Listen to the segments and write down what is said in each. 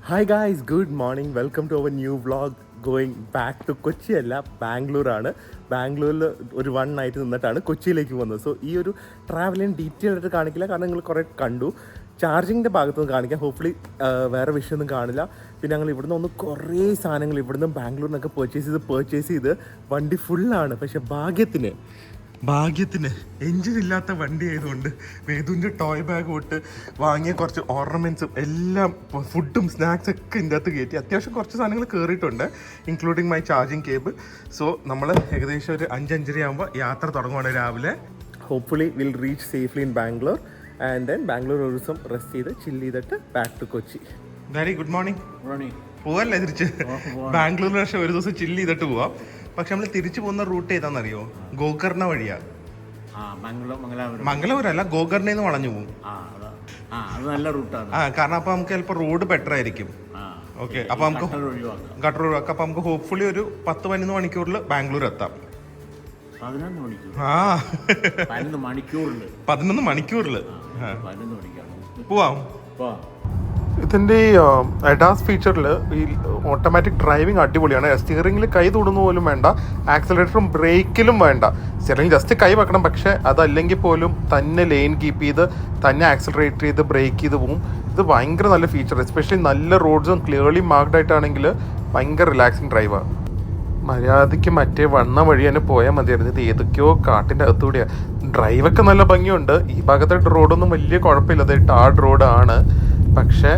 Hi guys, good morning. Welcome to our new vlog going back to Kochi അല്ല, ബാംഗ്ലൂരാണ്. ബാംഗ്ലൂരിൽ ഒരു 1 നൈറ്റ് നിന്നിട്ടാണ് കൊച്ചിയിലേക്ക് പോകുന്നത്. സോ ഈ ഒരു ട്രാവലിങ് ഡീറ്റെയിൽ ആയിട്ട് കാണിക്കില്ല, കാരണം നിങ്ങൾ കുറേ കണ്ടു. ചാർജിങ്ങിൻ്റെ ഭാഗത്തൊന്നും കാണിക്കാം. ഹോപ്പ്ഫുള്ളി വേറെ വിഷയമൊന്നും കാണില്ല. പിന്നെ ഞങ്ങൾ ഇവിടുന്ന് ഒന്ന് കുറേ സാധനങ്ങൾ ഇവിടുന്ന് ബാംഗ്ലൂരിനൊക്കെ പർച്ചേസ് ചെയ്ത് വണ്ടി ഫുള്ളാണ്. പക്ഷേ ഭാഗ്യത്തിന് എൻജിൻ ഇല്ലാത്ത വണ്ടി ആയതുകൊണ്ട് വേദുവിൻ്റെ ടോയ് ബാഗ് തൊട്ട് വാങ്ങിയ കുറച്ച് ഓർണമെൻറ്റ്സും എല്ലാം ഫുഡും സ്നാക്സ് ഒക്കെ ഇതിൻ്റെ അകത്ത് കയറ്റി. അത്യാവശ്യം കുറച്ച് സാധനങ്ങൾ കയറിയിട്ടുണ്ട്, including my charging cable. So നമ്മൾ ഏകദേശം ഒരു 5-5:30 ആകുമ്പോൾ യാത്ര തുടങ്ങുവാണ് രാവിലെ. Hopefully will reach safely in Bangalore and then Bangalore ഒരു ദിവസം റെസ്റ്റ് ചെയ്ത് ചില്ല് ചെയ്തിട്ട് back to Kochi. Daddy good morning. പോവല്ലേ തിരിച്ച് ബാംഗ്ലൂരിൽ? പക്ഷേ ഒരു ദിവസം ചില്ല് ചെയ്തിട്ട് പോവാം. പക്ഷെ നമ്മൾ തിരിച്ചു പോകുന്ന റൂട്ട് ഏതാണെന്നറിയോ? ഗോകർണ വഴിയാ. മംഗലാപുരം അല്ല, ഗോകർണയിൽ വളഞ്ഞു പോകും. നല്ല റൂട്ടാണ്. കാരണം അപ്പൊ നമുക്ക് ചിലപ്പോൾ റോഡ് ബെറ്റർ ആയിരിക്കും. ഓക്കെ, അപ്പൊ നമുക്ക് ഗട്ടർ ഒഴിവാക്കാം. അപ്പൊ നമുക്ക് ഹോപ്പ്ഫുള്ളി ഒരു 10-11 മണിക്കൂറിൽ ബാംഗ്ലൂർ എത്താം. 11 മണിക്കൂറിൽ പോവാം. ഇതിൻ്റെ ഈ അഡാസ് ഫീച്ചറിൽ ഈ ഓട്ടോമാറ്റിക് ഡ്രൈവിംഗ് അടിപൊളിയാണ്. സ്റ്റിയറിംഗിൽ കൈ തൊടുന്ന പോലും വേണ്ട, ആക്സിലറേറ്ററും ബ്രേക്കിലും വേണ്ട. സ്റ്റിയറിംഗ് ജസ്റ്റ് കൈ വെക്കണം, പക്ഷേ അതല്ലെങ്കിൽ പോലും തന്നെ ലെയിൻ കീപ്പ് ചെയ്ത് തന്നെ ആക്സിലറേറ്റ് ചെയ്ത് ബ്രേക്ക് ചെയ്ത് പോകും. ഇത് ഭയങ്കര നല്ല ഫീച്ചർ. എസ്പെഷ്യലി നല്ല റോഡ്സും ക്ലിയർലി മാർക്ക്ഡ് ആയിട്ടാണെങ്കിൽ ഭയങ്കര റിലാക്സിങ് ഡ്രൈവാണ്. മര്യാദയ്ക്ക് മറ്റേ വണ്ണ വഴി തന്നെ പോയാൽ മതിയായിരുന്നു. ഇത് ഏതൊക്കെയോ കാട്ടിൻ്റെ അകത്തുകൂടിയാണ്. ഡ്രൈവൊക്കെ നല്ല ഭംഗിയുണ്ട്. ഈ ഭാഗത്തായിട്ട് റോഡൊന്നും വലിയ കുഴപ്പമില്ല, അത് ടാർഡ് റോഡാണ്. പക്ഷേ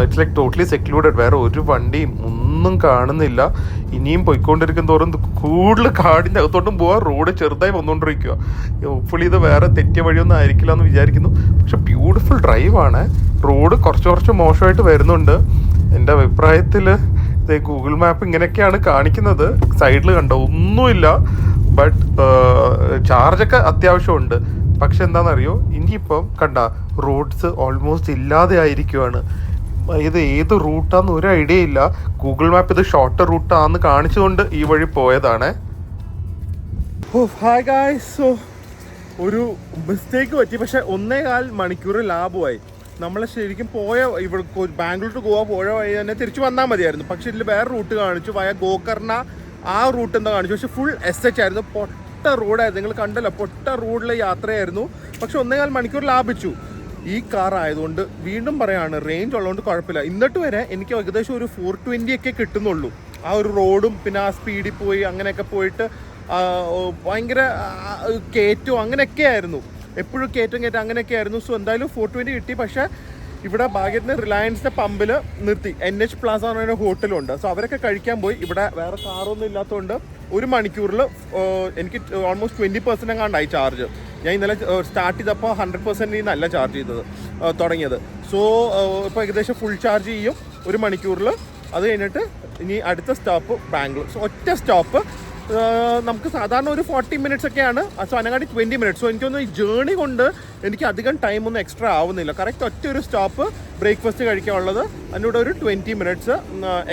ഇറ്റ്സ് ലൈക്ക് ടോട്ടലി സെക്ലൂഡഡ്. വേറെ ഒരു വണ്ടിയും ഒന്നും കാണുന്നില്ല. ഇനിയും പോയിക്കൊണ്ടിരിക്കും തോറും കൂടുതൽ കാടിൻ്റെ അകത്തോട്ടും പോവാം. റോഡ് ചെറുതായി വന്നുകൊണ്ടിരിക്കുക. ഹോപ്പ്ഫുള്ളി ഇത് വേറെ തെറ്റിയ വഴിയൊന്നും ആയിരിക്കില്ല എന്ന് വിചാരിക്കുന്നു. പക്ഷെ ബ്യൂട്ടിഫുൾ ഡ്രൈവാണ്. റോഡ് കുറച്ച് മോശമായിട്ട് വരുന്നുണ്ട്. എൻ്റെ അഭിപ്രായത്തിൽ ഗൂഗിൾ മാപ്പ് ഇങ്ങനെയൊക്കെയാണ് കാണിക്കുന്നത്. സൈഡിൽ കണ്ടോ ഒന്നുമില്ല, ബട്ട് ചാർജൊക്കെ അത്യാവശ്യമുണ്ട്. പക്ഷെ എന്താണെന്നറിയോ, ഇനിയിപ്പം കണ്ട റോഡ്സ് ഓൾമോസ്റ്റ് ഇല്ലാതെ ആയിരിക്കുവാണ്. ഇത് ഏത് റൂട്ടാന്ന് ഒരു ഐഡിയ ഇല്ല. ഗൂഗിൾ മാപ്പ് ഇത് ഷോർട്ട് റൂട്ടാന്ന് കാണിച്ചുകൊണ്ട് ഈ വഴി പോയതാണ്. ഹായ് ഗായ്സ്, സോ ഒരു മിസ്റ്റേക്ക് പറ്റി. പക്ഷെ 1.25 മണിക്കൂർ ലാഭമായി. നമ്മൾ ശരിക്കും പോയ ഇവിടെ ബാംഗ്ലൂർ ടു ഗോവ പോയ വഴി തന്നെ തിരിച്ചു വന്നാൽ മതിയായിരുന്നു. പക്ഷെ ഇതിൽ വേറെ റൂട്ട് കാണിച്ചു, വയ ഗോകർണ. ആ റൂട്ട് എന്താ കാണിച്ചു, പക്ഷെ ഫുൾ SH ആയിരുന്നു. പൊട്ട റോഡായിരുന്നു, നിങ്ങൾ കണ്ടല്ലോ. പൊട്ട റോഡിലെ യാത്രയായിരുന്നു. പക്ഷെ 1.25 മണിക്കൂർ ലാഭിച്ചു. ഈ കാർ ആയതുകൊണ്ട് വീണ്ടും പറയാണ്, റേഞ്ച് ഉള്ളതുകൊണ്ട് കുഴപ്പമില്ല. എന്നിട്ട് വരെ എനിക്ക് ഏകദേശം ഒരു 420 ഒക്കെ കിട്ടുന്നുള്ളൂ. ആ ഒരു റോഡും പിന്നെ ആ സ്പീഡിൽ പോയി അങ്ങനെയൊക്കെ പോയിട്ട് ഭയങ്കര കയറ്റവും അങ്ങനെയൊക്കെ ആയിരുന്നു. എപ്പോഴും കയറ്റം അങ്ങനെയൊക്കെ ആയിരുന്നു. സോ എന്തായാലും 420 കിട്ടി. പക്ഷേ ഇവിടെ ഭാഗ്യത്തിന് റിലയൻസിൻ്റെ പമ്പിൽ നിർത്തി. NH പ്ലാസ എന്ന് പറയുന്ന ഹോട്ടലുണ്ട്. സോ അവരൊക്കെ കഴിക്കാൻ പോയി. ഇവിടെ വേറെ കാറൊന്നും ഇല്ലാത്തതുകൊണ്ട് 1 മണിക്കൂറിൽ എനിക്ക് ഓൾമോസ്റ്റ് 20% എങ്ങാണ്ടായി ചാർജ്. ഞാൻ ഇന്നലെ സ്റ്റാർട്ട് ചെയ്തപ്പോൾ 100% നല്ല ചാർജ് ചെയ്തത് തുടങ്ങിയത്. സോ ഇപ്പോൾ ഏകദേശം ഫുൾ ചാർജ് ചെയ്യും 1 മണിക്കൂറിൽ. അത് കഴിഞ്ഞിട്ട് ഇനി അടുത്ത സ്റ്റോപ്പ് ബാംഗ്ലൂർ. സോ ഒറ്റ സ്റ്റോപ്പ്. നമുക്ക് സാധാരണ ഒരു 40 മിനിറ്റ്സ് ഒക്കെയാണ്. സോ അതിനെക്കാട്ടി 20 മിനിറ്റ്സ്. സോ എനിക്കൊന്ന് ഈ ജേണി കൊണ്ട് എനിക്ക് അധികം ടൈമൊന്നും എക്സ്ട്രാ ആവുന്നില്ല. കറക്റ്റ് ഒറ്റ ഒരു സ്റ്റോപ്പ് ബ്രേക്ക്ഫാസ്റ്റ് കഴിക്കാനുള്ളത്. അതിനൂടെ ഒരു 20 മിനിറ്റ്സ്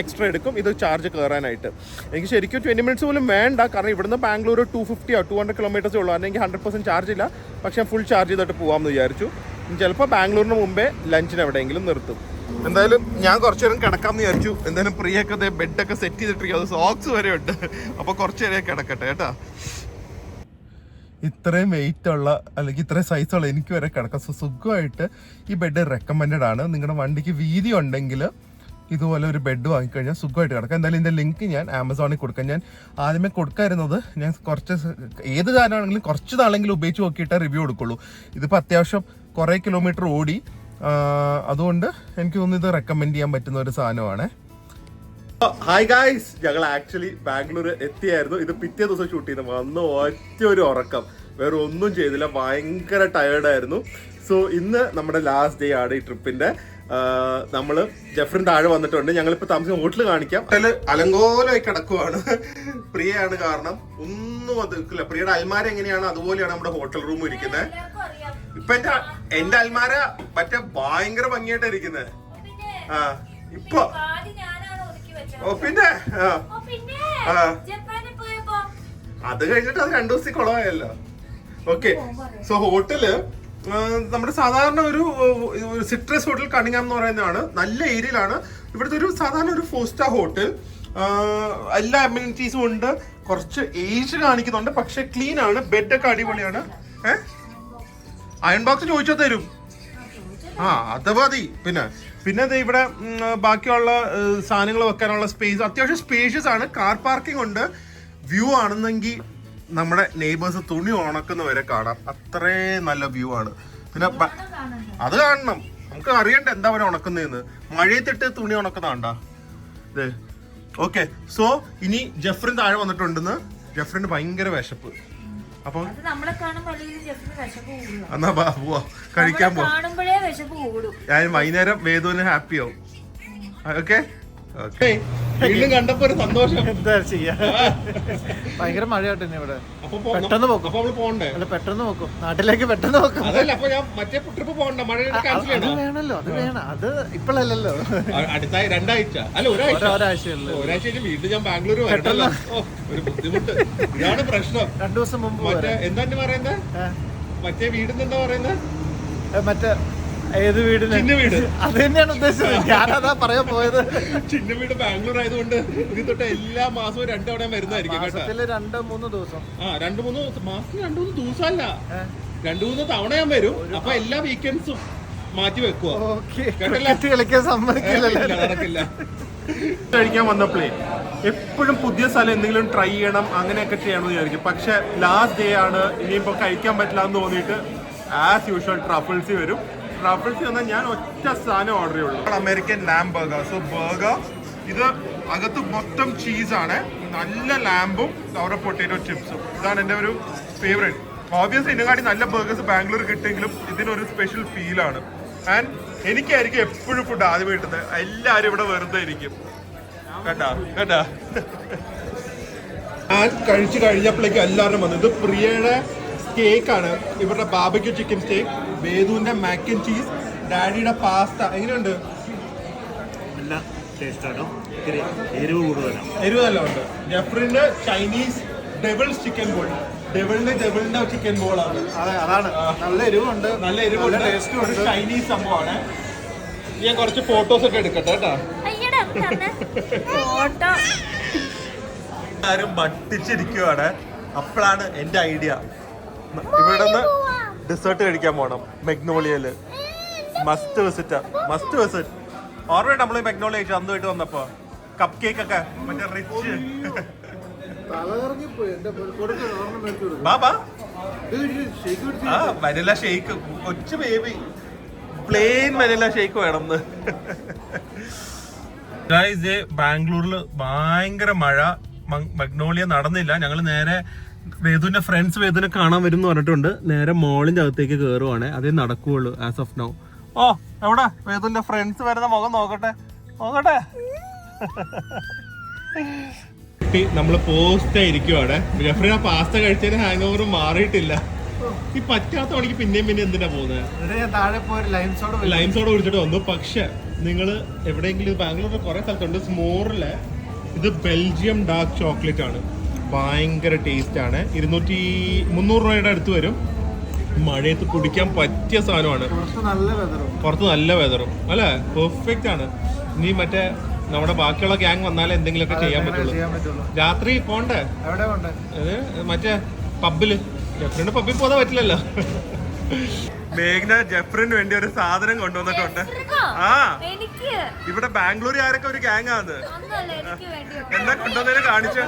എക്സ്ട്രാ എടുക്കും ഇത് ചാർജ് കയറാനായിട്ട്. എനിക്ക് ശരിക്കും 20 മിനിറ്റ്സ് പോലും വേണ്ട, കാരണം ഇവിടുന്ന് ബാംഗ്ലൂർ 200 കിലോമീറ്റേഴ്സേ ഉള്ളൂ. അല്ലെങ്കിൽ 100% ചാർജ് ഇല്ല. പക്ഷേ ഫുൾ ചാർജ് ചെയ്തിട്ട് പോകാമെന്ന് വിചാരിച്ചു. ചിലപ്പോൾ ബാംഗ്ലൂരിന് മുമ്പേ ലഞ്ചിന് എവിടെയെങ്കിലും നിർത്തും. എന്തായാലും ഞാൻ കുറച്ചു നേരം കിടക്കാമെന്ന് വിചാരിച്ചു. എന്തായാലും പ്രിയൊക്കെ ബെഡൊക്കെ സെറ്റ് ചെയ്തിട്ടിരിക്കും, അത് സോക്സ് വരെ ഉണ്ട്. അപ്പോൾ കുറച്ച് നേരം കിടക്കട്ടെ കേട്ടാ. ഇത്രയും വെയിറ്റ് ഉള്ള അല്ലെങ്കിൽ ഇത്രയും സൈസുള്ള എനിക്ക് വരെ കിടക്കാം. സോ സുഖമായിട്ട് ഈ ബെഡ് റെക്കമെൻഡഡ് ആണ്. നിങ്ങളുടെ വണ്ടിക്ക് വീതി ഉണ്ടെങ്കിൽ ഇതുപോലെ ഒരു ബെഡ് വാങ്ങിക്കഴിഞ്ഞാൽ സുഖമായിട്ട് കിടക്കാം. എന്തായാലും ഇതിൻ്റെ ലിങ്ക് ഞാൻ ആമസോണിൽ കൊടുക്കാം. ഞാൻ ആദ്യമേ കൊടുക്കാതിരുന്നത്, ഞാൻ കുറച്ച് ഏത് കാരണമാണെങ്കിലും കുറച്ച് നാളെങ്കിലും ഉപയോഗിച്ച് നോക്കിയിട്ടേ റിവ്യൂ കൊടുക്കുള്ളൂ. ഇതിപ്പോൾ അത്യാവശ്യം കുറേ കിലോമീറ്റർ ഓടി. അതുകൊണ്ട് എനിക്ക് തോന്നുന്നു ഇത് റെക്കമെൻഡ് ചെയ്യാൻ പറ്റുന്ന ഒരു സാധനമാണ്. ഹായ് ഗായ്സ്, ഞങ്ങൾ ആക്ച്വലി ബാംഗ്ലൂർ എത്തിയായിരുന്നു. ഇത് പിറ്റേ ദിവസം ഷൂട്ട് ചെയ്ത് വന്ന് ഒറ്റ ഒരു ഉറക്കം, വേറെ ഒന്നും ചെയ്തില്ല. ഭയങ്കര ടയേർഡായിരുന്നു. സോ ഇന്ന് നമ്മുടെ ലാസ്റ്റ് ഡേ ആണ് ഈ ട്രിപ്പിന്റെ. നമ്മൾ ജെഫ്രിൻ താഴെ വന്നിട്ടുണ്ട്. ഞങ്ങളിപ്പോൾ താമസിക്കുന്ന ഹോട്ടൽ കാണിക്കാം. ഹോട്ടല് അലങ്കോലമായി കിടക്കുവാണ്. പ്രിയയാണ് കാരണം. ഒന്നും അത് നിൽക്കില്ല. പ്രിയയുടെ അൽമാര എങ്ങനെയാണ് അതുപോലെയാണ് നമ്മുടെ ഹോട്ടൽ റൂം ഇരിക്കുന്നത്. ഇപ്പൊ എന്റെ അൽമാര മറ്റേ ഭയങ്കര ഭംഗിയായിട്ടാ ഇരിക്കുന്നത്. ഇപ്പൊ പിന്നെ അത് കഴിഞ്ഞിട്ട് അത് 2 ദിവസത്തേക്ക് കുളമായല്ലോ. ഓക്കെ, സോ ഹോട്ടല് നമ്മുടെ സാധാരണ ഒരു സിട്രസ് ഹോട്ടൽ കണിങ്ങാം എന്ന് പറയുന്നതാണ്. നല്ല ഏരിയയിലാണ്. ഇവിടുത്തെ ഒരു സാധാരണ ഒരു 4-star ഹോട്ടൽ. എല്ലാ അമ്യൂണിറ്റീസും ഉണ്ട്. കുറച്ച് ഏജ് കാണിക്കുന്നുണ്ട്, പക്ഷെ ക്ലീൻ ആണ്. ബെഡൊക്കെ അടിപൊളിയാണ്. അയൺ ബോക്സ് ചോദിച്ചാൽ തരും. അത് മതി. പിന്നെ ഇവിടെ ബാക്കിയുള്ള സാധനങ്ങൾ വെക്കാനുള്ള സ്പേസ് അത്യാവശ്യം സ്പേഷ്യസ് ആണ്. കാർ പാർക്കിംഗ് ഉണ്ട്. വ്യൂ ആണെന്നെങ്കിൽ നമ്മുടെ നെയ്ബേഴ്സ് തുണി ഉണക്കുന്നവരെ കാണാം. അത്രയും നല്ല വ്യൂ ആണ്. പിന്നെ അത് കാണണം. നമുക്ക് അറിയണ്ട എന്താ അവരെ ഉണക്കുന്നതെന്ന്. മഴയത്തിട്ട് തുണി ഉണക്കുന്നതാണ്ടാ ഇത്. ഓക്കെ, സോ ഇനി ജെഫ്രിൻ താഴെ വന്നിട്ടുണ്ടെന്ന്. ജെഫ്രിന് ഭയങ്കര വിശപ്പ്. അപ്പൊ എന്നാ പോവാ കഴിക്കാൻ പോവാ. ഞാൻ വൈകുന്നേരം വേദുവിന് ഹാപ്പി ആവും. ഓക്കെ, വീണ്ടും കണ്ടപ്പോ ഒരു സന്തോഷം. എന്താ ചെയ്യാ, ഭയങ്കര മഴയാട്ടെ ഇവിടെ. പെട്ടെന്ന് പോക്കും. പോണ്ടേ? അല്ല, പെട്ടെന്ന് പോക്കും. നാട്ടിലേക്ക് പെട്ടെന്ന് പോക്കും. അതല്ല, അപ്പൊ ഞാൻ മറ്റേ ട്രിപ്പ് പോകണ്ട. മഴ വേണല്ലോ, അത് വേണം. അത് ഇപ്പോഴല്ലോ, അടുത്ത 2 ആഴ്ച അല്ല ഒരാഴ്ചയല്ലോ. ഒരാഴ്ച വീണ്ടും ഞാൻ ബാംഗ്ലൂർ വരണ്ടല്ലോ. ഒരു ബുദ്ധിമുട്ട്. ഇതാണ് പ്രശ്നം. 2 ദിവസം മുമ്പ് മറ്റേ എന്താ പറയുന്നത്, മറ്റേ വീടിന് എന്താ പറയുന്നത്, മറ്റേ ഏത് വീടിന്? ചിന്ന വീട്. അത് തന്നെയാണ് ഉദ്ദേശിച്ചത്. ഞാനതാ പറയാൻ പോയത്. ചിന്ന വീട് ബാംഗ്ലൂർ ആയതുകൊണ്ട് ഇത് തൊട്ട് എല്ലാ മാസവും 2 തവണ വരുന്നതായിരിക്കും. 2-3 ദിവസം. 2-3 മാസത്തിൽ 2-3 ദിവസമല്ല, 2-3 തവണ ഞാൻ വരും. അപ്പൊ എല്ലാ വീക്കെൻഡ്സും മാറ്റി വെക്കുക. കളിക്കാൻ സമ്മതിക്കില്ല, നടക്കില്ല. കഴിക്കാൻ വന്നപ്പോഴേ എപ്പോഴും പുതിയ സ്ഥലം എന്തെങ്കിലും ട്രൈ ചെയ്യണം, അങ്ങനെയൊക്കെ ചെയ്യണമെന്ന് വിചാരിക്കും. പക്ഷെ ലാസ്റ്റ് ഡേ ആണ്, ഇനിയിപ്പോ കഴിക്കാൻ പറ്റില്ല എന്ന് തോന്നിയിട്ട് ആസ് യൂഷ്വൽ ട്രഫിൾസ് വരും. ട്രഫിൾസ് വന്നാൽ ഞാൻ ഒറ്റ സാധനം ഓർഡർ ചെയ്യുള്ളൂ, American lamb burger. So burger ഇത് അകത്ത് മൊത്തം ചീസാണ്, നല്ല ലാമ്പും അവരുടെ പൊട്ടേറ്റോ ചിപ്സും. ഇതാണ് എൻ്റെ ഒരു ഫേവറേറ്റ്. ഓബിയസ്ലി ഇതിനെക്കാട്ടി നല്ല ബർഗേഴ്സ് ബാംഗ്ലൂർ കിട്ടുമെങ്കിലും ഇതിനൊരു സ്പെഷ്യൽ ഫീലാണ്. ആൻഡ് എനിക്കായിരിക്കും എപ്പോഴും ഫുഡ് ആദ്യം കിട്ടുന്നത്. എല്ലാവരും ഇവിടെ വെറുതെ ഇരിക്കും. കേട്ടാ ഞാൻ കഴിച്ചു കഴിഞ്ഞപ്പോഴേക്കും എല്ലാവരും വന്നു. ഇത് പ്രിയയുടെ സ്റ്റേക്കാണ്, ഇവരുടെ ബാർബിക്യൂ ചിക്കൻ സ്റ്റേക്ക്, വേദുവിന്റെ മാക്ക് ആൻഡ് ചീസ്, ഡാഡിയുടെ പാസ്ത. എങ്ങനെയുണ്ട്? നല്ല ടേസ്റ്റാണ്. എരിവ് കൂടുതലാണ്. എരിവ് നല്ല ഉണ്ട്. ജെഫ്രിന്റെ ചൈനീസ് ഡെവിൾസ് ചിക്കൻ ബോൾ. ഡെവിളിന്റെ ചിക്കൻ ബോളാണ്. അതാണ് നല്ല എരിവുണ്ട്, നല്ല എരിവുണ്ട്, ടേസ്റ്റും ഉണ്ട്. ചൈനീസ് സംഭവമാണ്. ഞാൻ കുറച്ച് ഫോട്ടോസ് ഒക്കെ എടുക്കട്ടെ കേട്ടോ. ആരും മട്ടിച്ചിരിക്കുവാണ്. അപ്പോഴാണ് എന്റെ ഐഡിയ, ഇവിടെ നിന്ന് ഡെസേർട്ട് കഴിക്കാൻ പോണം. മെഗ്നോളിയയില് മസ്റ്റ് വിസിറ്റ്. ഓർമ്മയുണ്ട് നമ്മൾ മെഗ്നോളിയ കഴിച്ചു അന്നുമായിട്ട് വന്നപ്പോ കപ്പ് കേക്ക് ഒക്കെ മറ്റേ റിച്ച്. ബാബാ വനില ഷേക്ക്, കൊച്ചു ബേബി പ്ലെയിൻ വനില ഷേക്ക് വേണം. ബാംഗ്ലൂരിൽ ഭയങ്കര മഴ. മഗ്നോളിയ നടന്നില്ല. ഞങ്ങൾ നേരെ വേദുവിന്റെ ഫ്രണ്ട്സ് വേദുവിനെ കാണാൻ വരും എന്ന് പറഞ്ഞിട്ടുണ്ട്. നേരെ മോളിന്റെ അകത്തേക്ക് കയറുവാണ്. അതേ നടക്കുകയുള്ളൂ ആസ് ഓഫ് നൗ. ഓ എവിടെ വേദുവിന്റെ ഫ്രണ്ട്സ് വരുന്ന മുഖം നോക്കട്ടെ. നമ്മള് പോസ്റ്റ് ആയിരിക്കുവാണ്. ജെഫ്രി ആ പാസ്ത കഴിച്ചതിന് ഹാങ് ഓവർ മാറിയിട്ടില്ല. ഈ പറ്റാത്ത മണിക്ക് പിന്നെയും എന്തിനാ പോകുന്നത്? ലൈം സോഡ കുടിച്ചിട്ട് വന്നു. പക്ഷെ നിങ്ങൾ എവിടെയെങ്കിലും ബാംഗ്ലൂരിൽ കുറെ സ്ഥലത്തുണ്ട്. സ്മോറിലെ ഇത് ബെൽജിയം ഡാർക്ക് ചോക്ലേറ്റ് ആണ്. ഭയങ്കര ടേസ്റ്റ് ആണ്. 300 രൂപയുടെ അടുത്ത് വരും. മഴയത്ത് കുടിക്കാൻ പറ്റിയ സാധനമാണ്. പുറത്ത് നല്ല വെതറും അല്ലെ, പെർഫെക്റ്റ് ആണ്. ഇനി മറ്റേ നമ്മുടെ ബാക്കിയുള്ള ഗ്യാങ് വന്നാലേ എന്തെങ്കിലുമൊക്കെ ചെയ്യാൻ പറ്റുള്ളൂ. രാത്രി പോണ്ടേ മറ്റേ പബ്ബില്. ജെഫ്രിന്റെ പബ്ബിൽ പോകാൻ പറ്റില്ലല്ലോ. മേഘ്ന ജെഫ്രിന് വേണ്ടി ഒരു സാധനം കൊണ്ടുവന്നിട്ടുണ്ട്. ഇവിടെ ബാംഗ്ലൂർ ആരൊക്കെ ഒരു ഗ്യാങ് ആണ്. എന്താ കൊണ്ടുവന്നതിന് കാണിച്ചു?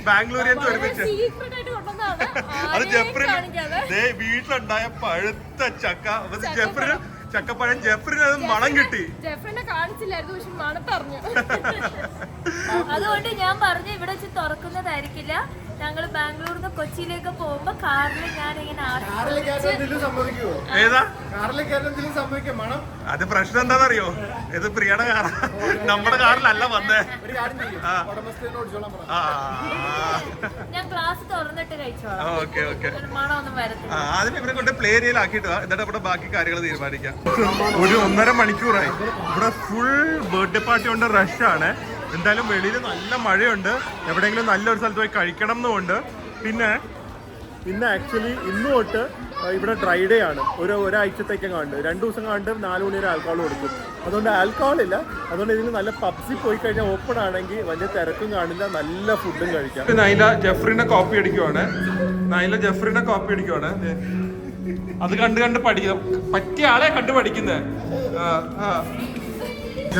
ബാംഗ്ലൂരിയൻസ് ഒരുമിച്ച്. അത് ജെഫ്രിന് വീട്ടിലുണ്ടായ പഴുത്ത ചക്ക. ജെഫ്രിന് ചക്കപ്പഴം, ജെഫ്രിന് അത് മണം കിട്ടി. ജെഫ്രിനെ കാണിച്ചില്ലായിരുന്നു, പക്ഷെ മണത്തറിഞ്ഞു. അതുകൊണ്ട് ഞാൻ പറഞ്ഞു ഇവിടെ വെച്ച് തുറക്കുന്നതായിരിക്കില്ല. ഞങ്ങൾ ബാംഗ്ലൂരിൽ നിന്ന് കൊച്ചിയിലേക്ക് പോകുമ്പോ കാറിൽ ഞാൻ ഇങ്ങനെ അത് പ്രശ്നം എന്താണെന്നറിയോ? ഇത് പ്രിയയുടെ കാറാ, നമ്മുടെ കാറിലല്ല വന്നേ. ഞാൻ ക്ലാസ് തുറന്നിട്ട് കഴിച്ചോളാം. മണമൊന്നും വരത്തില്ല. ആദ്യം ഇവരെ കൊണ്ട് പ്ലേ ഏരിയയിലാക്കിയിട്ട് എന്നിട്ട് ഇവിടെ ബാക്കി കാര്യങ്ങൾ തീരുമാനിക്കാം. ഒരു 1.5 മണിക്കൂറായി ഇവിടെ ഫുൾ ബർത്ത്ഡേ പാർട്ടി കൊണ്ട് റഷാണ്. എന്തായാലും വെളിയിൽ നല്ല മഴയുണ്ട്. എവിടെയെങ്കിലും നല്ലൊരു സ്ഥലത്ത് പോയി കഴിക്കണം എന്നുണ്ട്. പിന്നെ ഇന്ന് ആക്ച്വലി ഇന്ന് തൊട്ട് ഇവിടെ ഡ്രൈ ഡേ ആണ്. ഒരാഴ്ചത്തേക്ക് കണ്ട് 2 ദിവസം കണ്ട് 4 മണി വരെ ആൽക്കഹോൾ കൊടുക്കും. അതുകൊണ്ട് ആൽക്കഹോൾ ഇല്ല. അതുകൊണ്ട് ഇതിന് നല്ല പബ്സിൽ പോയി കഴിഞ്ഞാൽ ഓപ്പൺ ആണെങ്കിൽ വലിയ തിരക്കും കാണില്ല, നല്ല ഫുഡും കഴിക്കാം. നൈല ജെഫ്രിനെ കോപ്പി അടിക്കുവാണ്. അത് കണ്ട് പഠിക്കാം. പറ്റിയ ആളെ കണ്ട് പഠിക്കുന്നത്.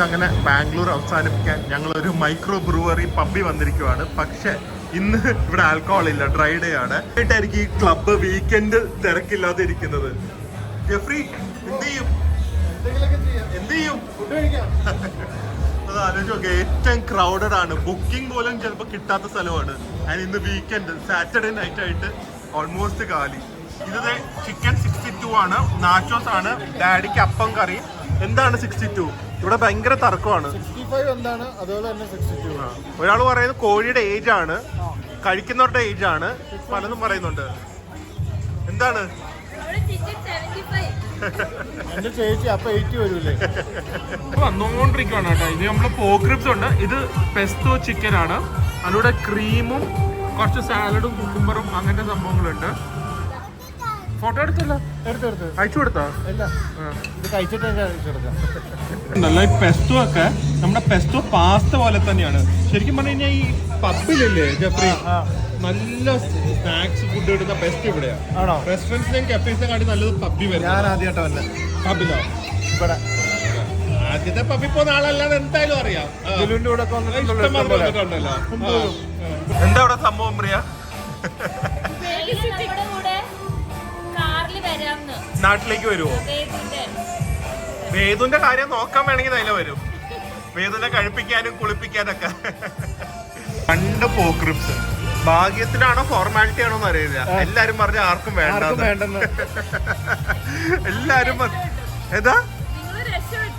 അങ്ങനെ ബാംഗ്ലൂർ അവസാനിപ്പിക്കാൻ ഞങ്ങളൊരു മൈക്രോ ബ്രൂവറി പബ്ബിൽ വന്നിരിക്കുവാണ്. പക്ഷെ ഇന്ന് ഇവിടെ ആൽക്കഹോൾ ഇല്ല, ഡ്രൈ ഡേ ആണ്. ആയിട്ടായിരിക്കും ഈ ക്ലബ്ബ് വീക്കെൻഡ് തിരക്കില്ലാതെ ഇരിക്കുന്നത്. ജെഫ്രി എന്ത് ചെയ്യും? അത് ആലോചിച്ച് നോക്കെ, ഏറ്റവും ക്രൗഡഡ് ആണ്. ബുക്കിംഗ് പോലും ചിലപ്പോൾ കിട്ടാത്ത സ്ഥലമാണ്. ആൻഡ് ഇന്ന് വീക്കെൻഡ് സാറ്റർഡേ നൈറ്റ് ആയിട്ട് ഓൾമോസ്റ്റ് കാലി. ഇത് ചിക്കൻ 62 ആണ്, നാച്ചോസ് ആണ്, ഡാഡിക്ക് അപ്പം കറി. എന്താണ് 62? ഇവിടെ ഭയങ്കര തർക്കമാണ്. 65 എന്താണ്, അതുപോലെ തന്നെ 62 ആണ്. ഒരാൾ പറയുന്നത് കോഴിയുടെ ഏജ് ആണ്, കഴിക്കുന്നവരുടെ ഏജ് ആണ്, പലതും പറയുന്നുണ്ട്. എന്താണ് എന്റെ ചേച്ചി അപ്പൊ 80 വരൂലേ? വന്നുകൊണ്ടിരിക്കുവാണ് കേട്ടോ. ഇത് നമ്മള് പോർക്ക് റിബ്സ് ഉണ്ട്. ഇത് പെസ്തോ ചിക്കൻ ആണ്. അതിലൂടെ ക്രീമും കുറച്ച് സാലഡും കുക്കുംബറും അങ്ങനത്തെ സംഭവങ്ങളുണ്ട്. ഫോട്ടോ എടുത്തല്ലോ, എടുത്തെടുത്ത് അയച്ചു കൊടുത്താ? ഇല്ല, ഇത് കഴിച്ചിട്ട് അയച്ചെടുക്കാം. നല്ല പെസ്തോ ഒക്കെ നമ്മുടെ പെസ്തോ പാസ്ത പോലെ തന്നെയാണ്. ശരിക്കും പറഞ്ഞു കഴിഞ്ഞാൽ ഈ പബ്ബിലല്ലേ ജെഫ്രി നല്ല സ്നാക്സ് ഫുഡ് കിട്ടുന്ന ബെസ്റ്റ് ഇവിടെയാണ്. ആണോ? റെസ്റ്റോറൻറ്റ്സിനെയും കഫേസിനെ കാട്ടി നല്ലത് പബ്ബി വരും. ഞാൻ ആദ്യമായിട്ടോ വന്നെ പബ്ബിലോ? ഇവിടെ ആദ്യത്തെ പബ്ബിൽ പോകുന്ന ആളല്ലാതെ എന്തായാലും അറിയാം. ലുലുവിന്റെ കൂടെ ഒക്കെ വന്നിട്ടുണ്ടല്ലോ. എന്താ അവിടെ സംഭവം പ്രിയ? നാട്ടിലേക്ക് വരുമോ? വേദുന്റെ കാര്യം നോക്കാൻ വേണമെങ്കിൽ അതിലെ വരും. വേദുനെ കഴിപ്പിക്കാനും കുളിപ്പിക്കാനൊക്കെ. 2 പോക്ക് റിബ്സ്. ഭാഗ്യത്തിനാണോ ഫോർമാലിറ്റി ആണോ എന്ന് അറിയില്ല. എല്ലാരും പറഞ്ഞ ആർക്കും വേണ്ടെന്ന്. എല്ലാരും ഏതാ?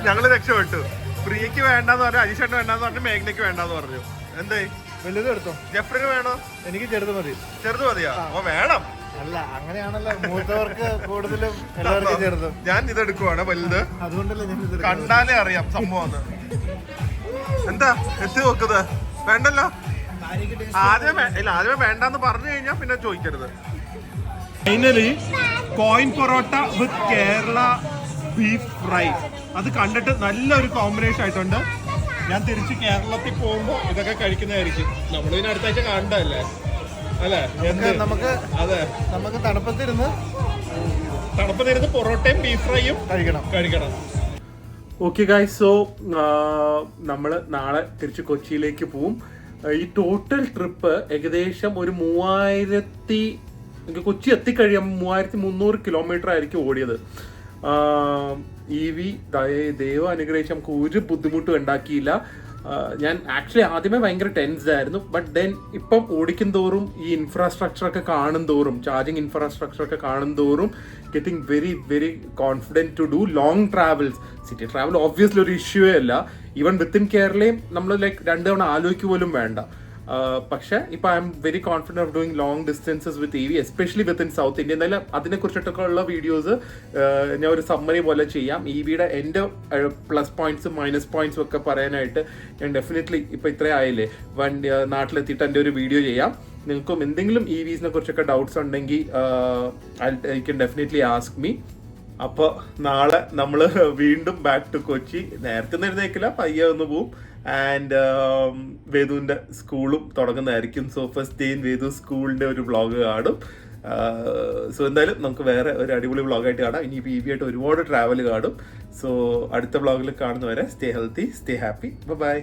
ഞങ്ങള് രക്ഷപ്പെട്ടു. പ്രിയക്ക് വേണ്ടെന്ന് പറഞ്ഞു, അജീഷേട്ടന് വേണ്ടെന്ന് പറഞ്ഞു, മേഘനയ്ക്ക് വേണ്ടെന്ന് പറഞ്ഞു. എന്തായി? വലുത് എടുത്തോ? ജെഫ്രിന് വേണോ? എനിക്ക് ചെറുത് മതി. ചെറുത് മതിയാ? ഓ വേണം. അല്ല, അങ്ങനെയാണല്ലോ, മൂത്തവർക്ക് കൂടുതലും എല്ലാവർക്കും ചെറുത്. ഞാൻ ഇതെടുക്കുവാണ് വലുത്. അതുകൊണ്ടല്ലേ ഞാൻ ഇത് കണ്ടാലേ അറിയാം സംഭവം. എന്താ എത്തി നോക്കുന്നത്? വേണ്ടല്ലോ. ആദ്യമേ വേണ്ടെന്ന് പറഞ്ഞു കഴിഞ്ഞാൽ പിന്നെ ചോദിക്കരുത്. ഫൈനലി കോയിൻ പൊറോട്ട വിത്ത് കേരള ബീഫ് ഫ്രൈ. അത് കണ്ടിട്ട് നല്ലൊരു കോമ്പിനേഷൻ ആയിട്ടുണ്ട്. ഞാൻ തിരിച്ച് കേരളത്തിൽ പോകുമ്പോൾ ഇതൊക്കെ കഴിക്കുന്നതായിരിക്കും. നമ്മളിതിന് അടുത്ത ആഴ്ച കാണണ്ടല്ലേ അല്ലേ? നമുക്ക് തണുപ്പത്തിരുന്ന് പൊറോട്ടയും ബീഫ് ഫ്രൈയും കഴിക്കണം. ഓക്കെ ഗൈസ്, സോ നമ്മൾ നാളെ തിരിച്ച് കൊച്ചിയിലേക്ക് പോവും. ഈ ടോട്ടൽ ട്രിപ്പ് ഏകദേശം ഒരു 3000 കൊച്ചി എത്തിക്കഴിയാൻ 3300 കിലോമീറ്റർ ആയിരിക്കും ഓടിയത്. ദൈവം അനുഗ്രഹിച്ച് നമുക്ക് ഒരു ബുദ്ധിമുട്ടും ഉണ്ടാക്കിയില്ല. ഞാൻ ആക്ച്വലി ആദ്യമേ ഭയങ്കര ടെൻസ്ഡ് ആയിരുന്നു. ബട്ട് ദെൻ ഇപ്പം ഓടിക്കും തോറും ഈ ഇൻഫ്രാസ്ട്രക്ചറൊക്കെ കാണും തോറും, ചാർജിങ് ഇൻഫ്രാസ്ട്രക്ചറൊക്കെ കാണും തോറും getting very very confident to do long travels. City travel obviously ഒരു ഇഷ്യൂവേ അല്ല. ഈവൻ വിത്തിൻ കേരളയും നമ്മൾ ലൈക്ക് 2 തവണ ആലോചിക്കുക പോലും വേണ്ട. പക്ഷെ ഇപ്പൊ I am very confident of doing long distances with EV, especially within south India. എന്തായാലും അതിനെ കുറിച്ചിട്ടൊക്കെ ഉള്ള വീഡിയോസ് ഞാൻ ഒരു സമ്മറി പോലെ ചെയ്യാം. EVയുടെ എൻ്റെ പ്ലസ് പോയിന്റ്സും മൈനസ് പോയിന്റ്സും ഒക്കെ പറയാനായിട്ട് ഞാൻ ഡെഫിനറ്റ്ലി ഇപ്പൊ ഇത്രയും ആയില്ലേ, നാട്ടിലെത്തിയിട്ട് എൻ്റെ ഒരു വീഡിയോ ചെയ്യാം. നിങ്ങൾക്കും എന്തെങ്കിലും EVസിനെ കുറിച്ചൊക്കെ ഡൗട്ട്സ് ഉണ്ടെങ്കിൽ I can definitely ask me. അപ്പോൾ നാളെ നമ്മൾ വീണ്ടും ബാക്ക് ടു കൊച്ചി. നേരത്തെ ഒന്നും എഴുന്നേക്കില്ല, പയ്യെ ഒന്ന് പോവും. ആൻഡ് വേദുവിൻ്റെ സ്കൂളും തുടങ്ങുന്നതായിരിക്കും. സോ ഫസ്റ്റ് ഡേ ഇൻ വേദു സ്കൂളിൻ്റെ ഒരു വ്ളോഗ് കാണും. സോ എന്തായാലും നമുക്ക് വേറെ ഒരു അടിപൊളി വ്ളോഗായിട്ട് കാണാം. ഇനി EV ആയിട്ട് ഒരുപാട് ട്രാവൽ കാണും. സോ അടുത്ത വ്ളോഗിൽ കാണുന്നവരെ stay healthy, stay happy, by.